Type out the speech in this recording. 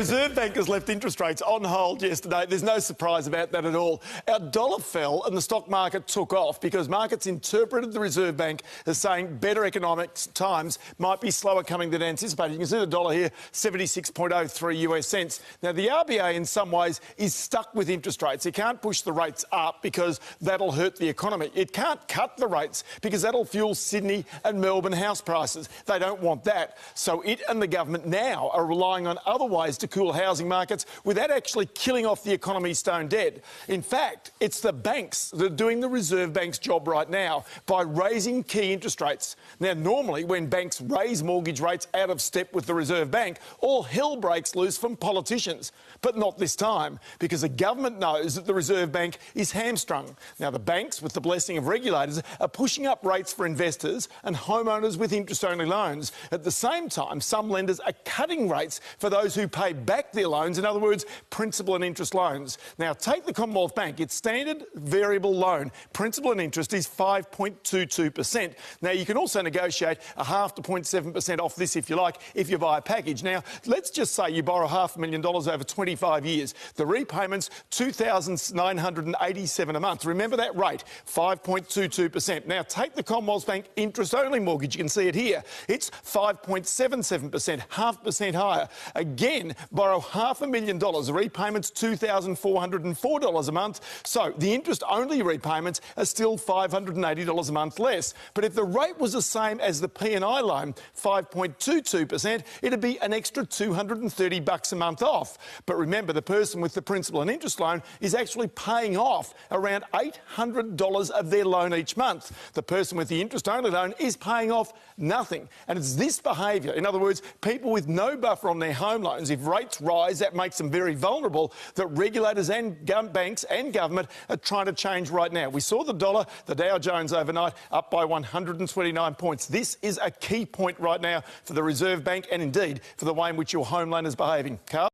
Reserve Bank has left interest rates on hold yesterday. There's no surprise about that at all. Our dollar fell and the stock market took off because markets interpreted the Reserve Bank as saying better economic times might be slower coming than anticipated. You can see the dollar here, 76.03 US cents. Now, the RBA in some ways is stuck with interest rates. It can't push the rates up because that'll hurt the economy. It can't cut the rates because that'll fuel Sydney and Melbourne house prices. They don't want that. So it and the government now are relying on other ways to cool housing markets without actually killing off the economy stone dead. In fact, it's the banks that are doing the Reserve Bank's job right now by raising key interest rates. Now, normally when banks raise mortgage rates out of step with the Reserve Bank, all hell breaks loose from politicians. But not this time, because the government knows that the Reserve Bank is hamstrung. Now, the banks, with the blessing of regulators, are pushing up rates for investors and homeowners with interest-only loans. At the same time, some lenders are cutting rates for those who pay back their loans, in other words, principal and interest loans. Now, take the Commonwealth Bank. Its standard variable loan, principal and interest, is 5.22%. Now, you can also negotiate a half to 0.7% off this if you like, if you buy a package. Now, let's just say you borrow $500,000 over 25 years. The repayment's $2,987 a month. Remember that rate, 5.22%. Now, take the Commonwealth Bank interest-only mortgage. You can see it here. It's 5.77%, 0.5% higher. Again, borrow $500,000. The repayment's $2,404 a month. So the interest-only repayments are still $580 a month less. But if the rate was the same as the P&I loan, 5.22%, it'd be an extra $230 a month off. But remember, the person with the principal and interest loan is actually paying off around $800 of their loan each month. The person with the interest-only loan is paying off nothing. And it's this behaviour, in other words, people with no buffer on their home loans, if rates rise, that makes them very vulnerable, that regulators and banks and government are trying to change right now. We saw the dollar, the Dow Jones overnight, up by 129 points. This is a key point right now for the Reserve Bank and indeed for the way in which your home loan is behaving. Carl?